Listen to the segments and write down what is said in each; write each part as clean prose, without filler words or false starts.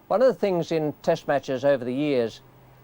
One of the things in test matches over the years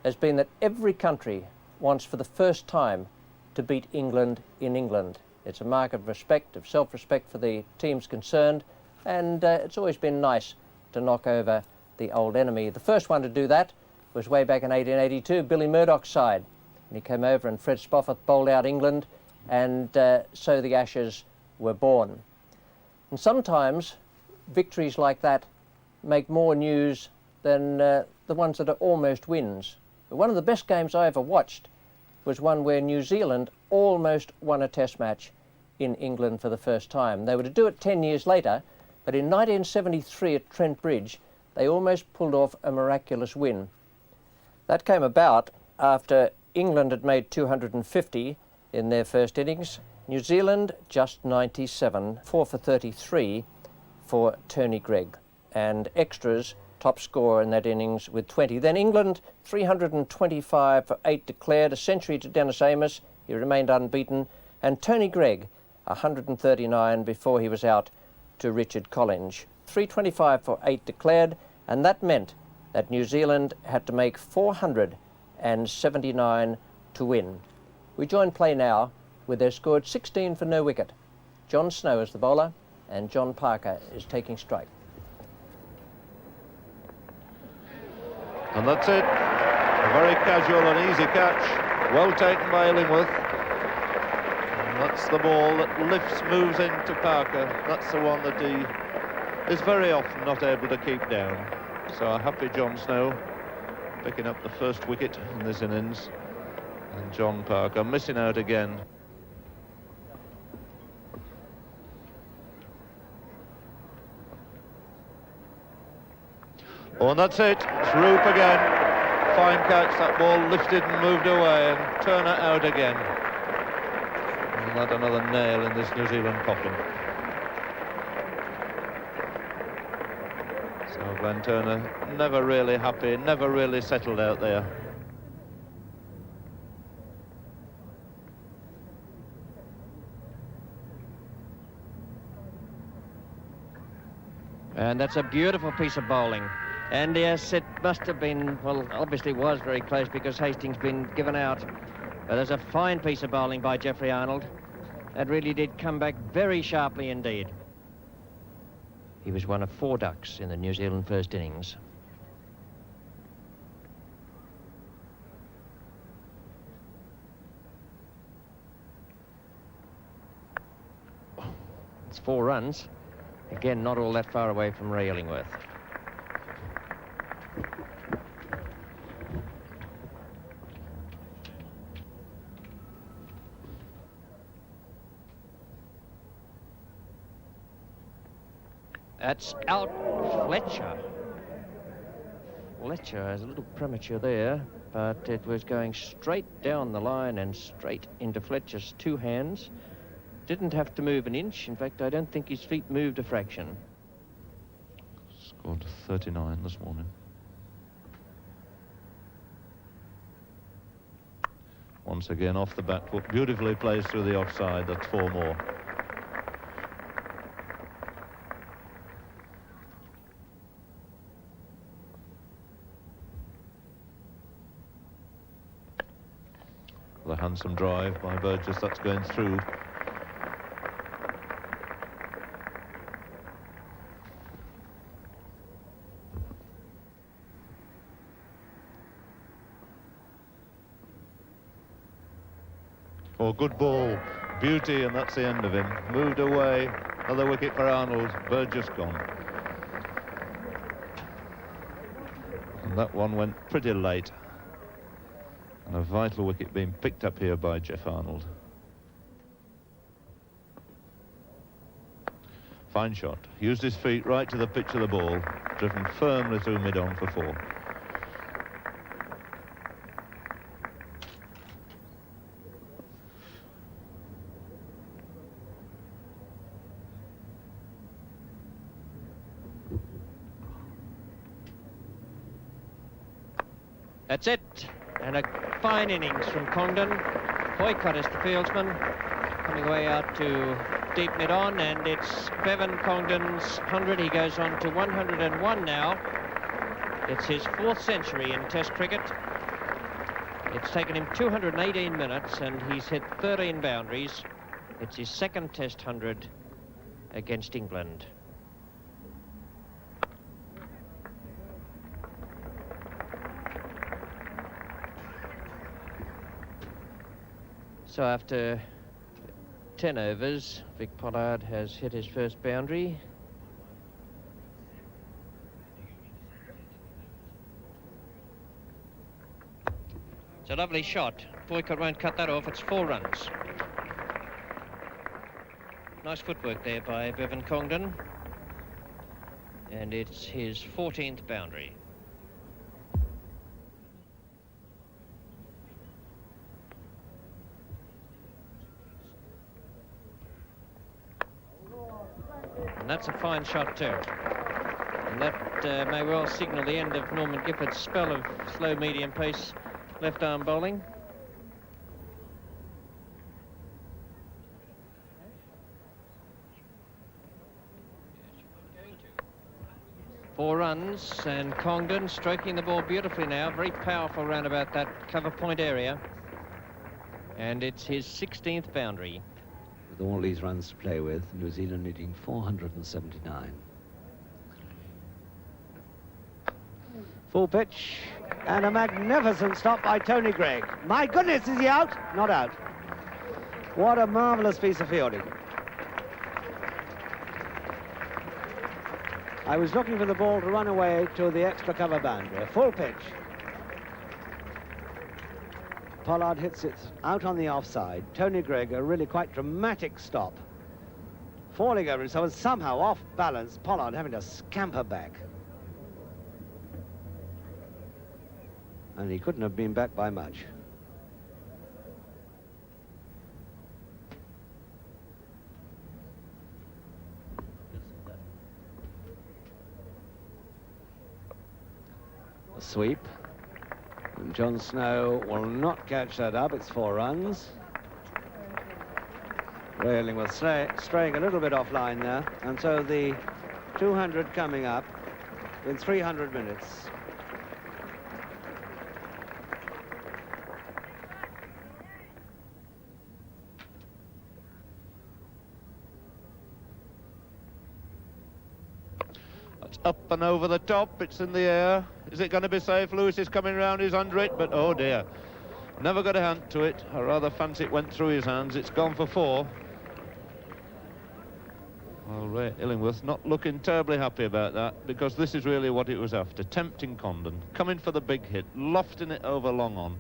has been that every country wants for the first time to beat England in England. It's a mark of respect, of self-respect for the teams concerned, and it's always been nice to knock over the old enemy. The first one to do that was way back in 1882, Billy Murdoch's side. And he came over and Fred Spofford bowled out England, and so the Ashes were born. And sometimes victories like that make more news than the ones that are almost wins. But one of the best games I ever watched was one where New Zealand almost won a test match in England for the first time. They were to do it 10 years later, but in 1973 at Trent Bridge, they almost pulled off a miraculous win. That came about after England had made 250 in their first innings, New Zealand just 97, 4 for 33 for Tony Greig, and extras top scorer in that innings with 20. Then England 325 for 8 declared, a century to Dennis Amos, he remained unbeaten, and Tony Greig 139 before he was out to Richard Collins. 325 for 8 declared, and that meant that New Zealand had to make 479 to win. We join play now with their scored 16 for no wicket. John Snow is the bowler and John Parker is taking strike. And that's it. A very casual and easy catch. Well taken by Illingworth. And that's the ball that lifts, moves into Parker. That's the one that he is very often not able to keep down. So a happy John Snow picking up the first wicket in this innings. And John Parker missing out again. Oh, and that's it. It's Roop again. Fine catch. That ball lifted and moved away, and Turner out again. And that another nail in this New Zealand coffin. So Glenn Turner never really happy, never really settled out there. And that's a beautiful piece of bowling. And yes, it must have been, well, obviously was very close because Hastings been given out. But there's a fine piece of bowling by Jeffrey Arnold. That really did come back very sharply indeed. He was one of 4 ducks in the New Zealand first innings. It's 4 runs. Again, not all that far away from Ray Illingworth. That's out Fletcher. Fletcher is a little premature there, but it was going straight down the line and straight into Fletcher's 2 hands. Didn't have to move an inch. In fact, I don't think his feet moved a fraction. Scored 39 this morning. Once again off the back foot, beautifully placed through the offside. That's 4 more. The handsome drive by Burgess, that's going through. Oh, good ball, beauty, and that's the end of him. Moved away, another wicket for Arnold, Burgess gone. And that one went pretty late. And a vital wicket being picked up here by Jeff Arnold. Fine shot. Used his feet right to the pitch of the ball. Driven firmly through mid-on for 4. That's it. And a fine innings from Congdon. Boycott is the fieldsman, coming away out to deep mid-on, and it's Bevan Congdon's 100. He goes on to 101 now. It's his 4th century in Test cricket. It's taken him 218 minutes and he's hit 13 boundaries. It's his 2nd Test 100 against England. So after 10 overs, Vic Pollard has hit his first boundary. It's a lovely shot. Boycott won't cut that off. It's 4 runs. Nice footwork there by Bevan Congdon. And it's his 14th boundary. And that's a fine shot too. And that may well signal the end of Norman Gifford's spell of slow medium pace left arm bowling. Four runs, and Congdon stroking the ball beautifully now. Very powerful round about that cover point area. And it's his 16th boundary. With all these runs to play with, New Zealand needing 479. Full pitch, and a magnificent stop by Tony Greig. My goodness, is he out? Not out. What a marvellous piece of fielding. I was looking for the ball to run away to the extra cover boundary. Full pitch. Pollard hits it out on the offside. Tony Greig, a really quite dramatic stop. Falling over himself and somehow off balance. Pollard having to scamper back. And he couldn't have been back by much. A sweep. And John Snow will not catch that up. It's 4 runs. Railing was straying a little bit offline there. And so the 200 coming up in 300 minutes. Up and over the top, it's in the air. Is it going to be safe? Lewis is coming round, he's under it, but oh dear. Never got a hand to it. I rather fancy it went through his hands. It's gone for 4. Well, Ray Illingworth not looking terribly happy about that, because this is really what it was after. Tempting Congdon, coming for the big hit, lofting it over long on.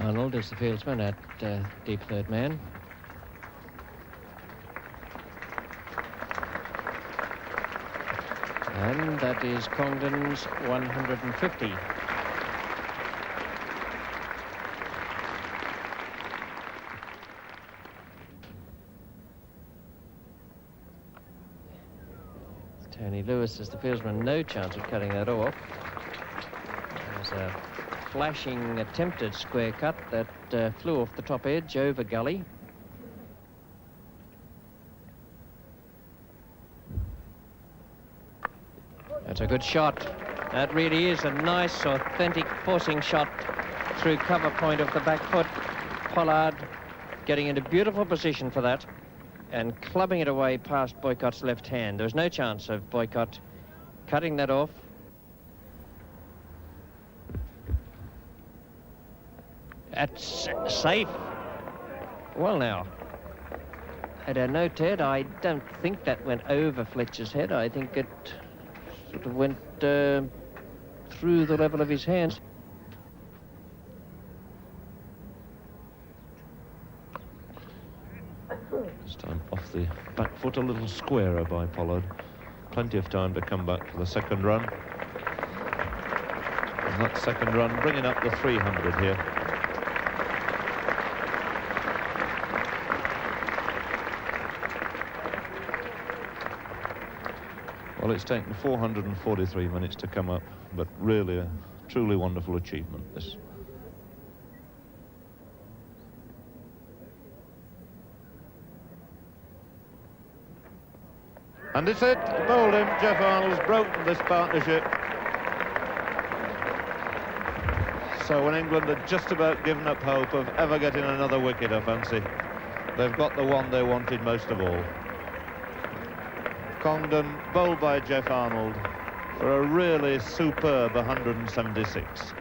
Arnold is the fieldsman at deep third man. And that is Congdon's 150. Tony Lewis is the fieldsman, no chance of cutting that off. There's a flashing attempted square cut that flew off the top edge over gully. That's a good shot. That really is a nice, authentic forcing shot through cover point of the back foot. Pollard getting into beautiful position for that and clubbing it away past Boycott's left hand. There was no chance of Boycott cutting that off. That's safe. Well now, I don't know, Ted. I don't think that went over Fletcher's head. I think it sort of went through the level of his hands. This time off the back foot, a little squarer by Pollard. Plenty of time to come back for the second run. And that second run bringing up the 300 here. Well, it's taken 443 minutes to come up, but really a truly wonderful achievement, this. And it's it, bowled him. Jeff Arnold's broken this partnership. So when England had just about given up hope of ever getting another wicket, I fancy, they've got the one they wanted most of all. Congdon bowled by Jeff Arnold for a really superb 176.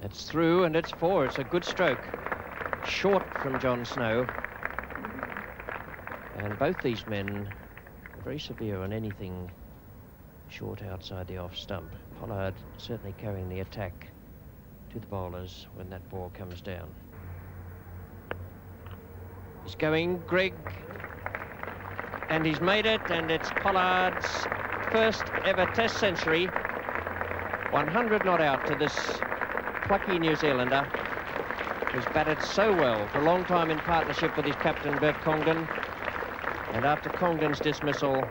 It's through and it's 4. It's a good stroke. Short from John Snow. And both these men are very severe on anything short outside the off stump. Pollard certainly carrying the attack to the bowlers when that ball comes down. He's going, Greg, and he's made it, and it's Pollard's first ever Test century. 100 not out to this plucky New Zealander, who's batted so well for a long time in partnership with his captain, Bev Congdon, and after Congdon's dismissal,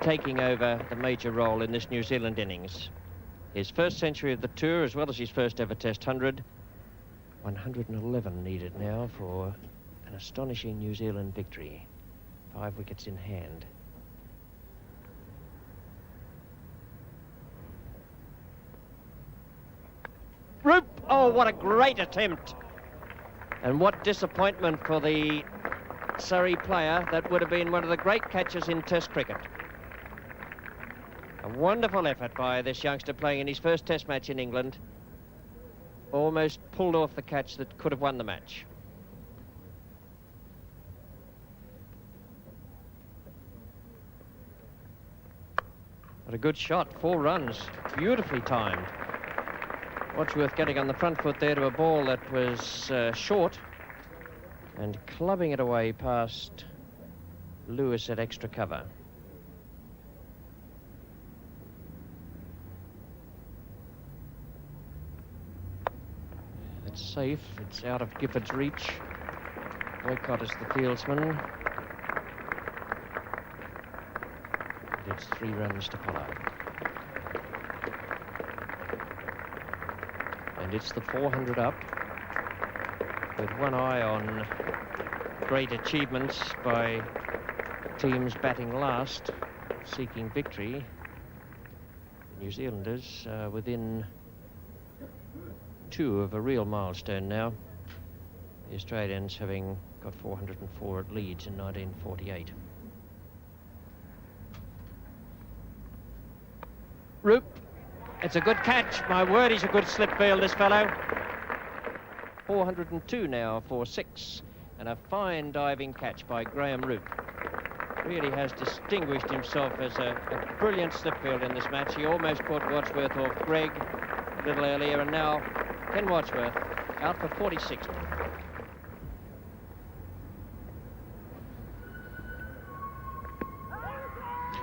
taking over the major role in this New Zealand innings. His first century of the tour, as well as his first ever Test 100. 111 needed now for an astonishing New Zealand victory. 5 wickets in hand. Roop! Oh, what a great attempt. And what disappointment for the Surrey player. That would have been one of the great catches in Test cricket. A wonderful effort by this youngster playing in his first Test match in England. Almost pulled off the catch that could have won the match. What a good shot, 4 runs, beautifully timed. Watchworth getting on the front foot there to a ball that was short and clubbing it away past Lewis at extra cover. It's safe, it's out of Gifford's reach. Boycott is the fieldsman. It's 3 runs to Pollard. And it's the 400 up, with one eye on great achievements by teams batting last, seeking victory. The New Zealanders within 2 of a real milestone now. The Australians having got 404 at Leeds in 1948. Roop, it's a good catch. My word, he's a good slip field, this fellow. 402 now for 6, and a fine diving catch by Graham Roop. Really has distinguished himself as a brilliant slip field in this match. He almost caught Wadsworth off Greg a little earlier, and now Ken Wadsworth out for 46.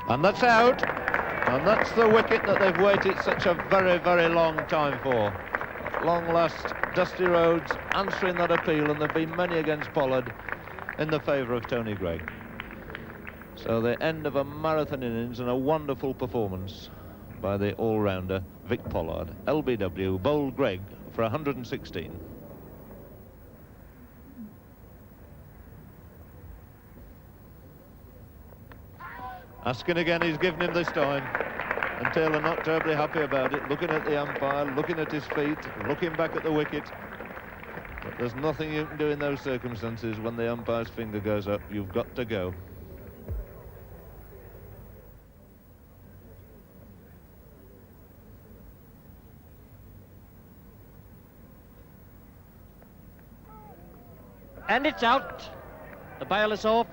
And that's out. And that's the wicket that they've waited such a very, very long time for. At long last, Dusty Rhodes answering that appeal, and there have been many against Pollard in the favour of Tony Greig. So the end of a marathon innings and a wonderful performance by the all-rounder Vic Pollard. LBW bowled Greig for 116. Asking again, he's given him this time. And Taylor not terribly happy about it, looking at the umpire, looking at his feet, looking back at the wicket. But there's nothing you can do in those circumstances. When the umpire's finger goes up, you've got to go. And it's out. The bail is off,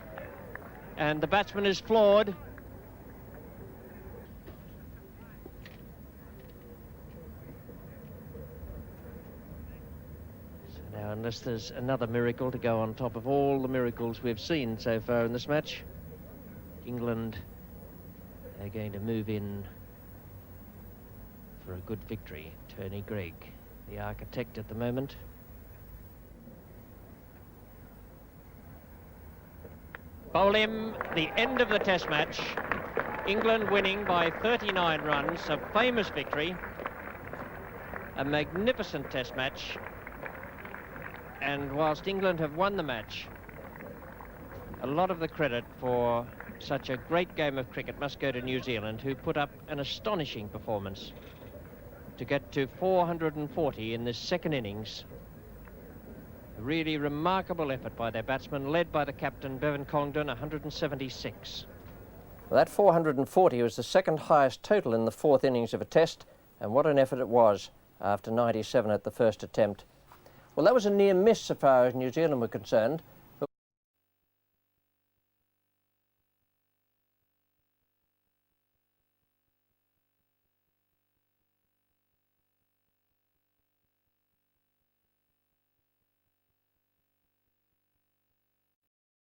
and the batsman is floored. Now, unless there's another miracle to go on top of all the miracles we've seen so far in this match, England are going to move in for a good victory. Tony Greig, the architect at the moment. Bowl him, the end of the Test match. England winning by 39 runs, a famous victory. A magnificent Test match. And whilst England have won the match, a lot of the credit for such a great game of cricket must go to New Zealand, who put up an astonishing performance to get to 440 in this second innings. A really remarkable effort by their batsmen, led by the captain, BEVAN, CONGDON, 176. Well, that 440 was the second highest total in the fourth innings of a test, and what an effort it was after 97 at the first attempt. Well, that was a near miss so far as New Zealand were concerned.